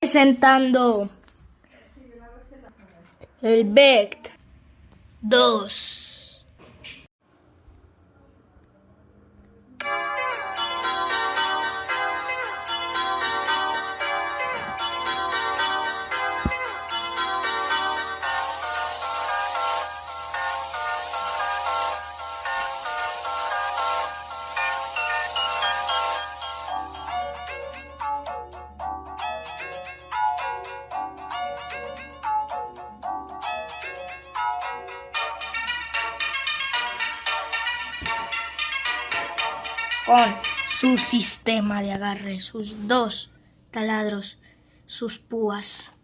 Presentando el Vect 2. Con su sistema de agarre, sus dos taladros, sus púas.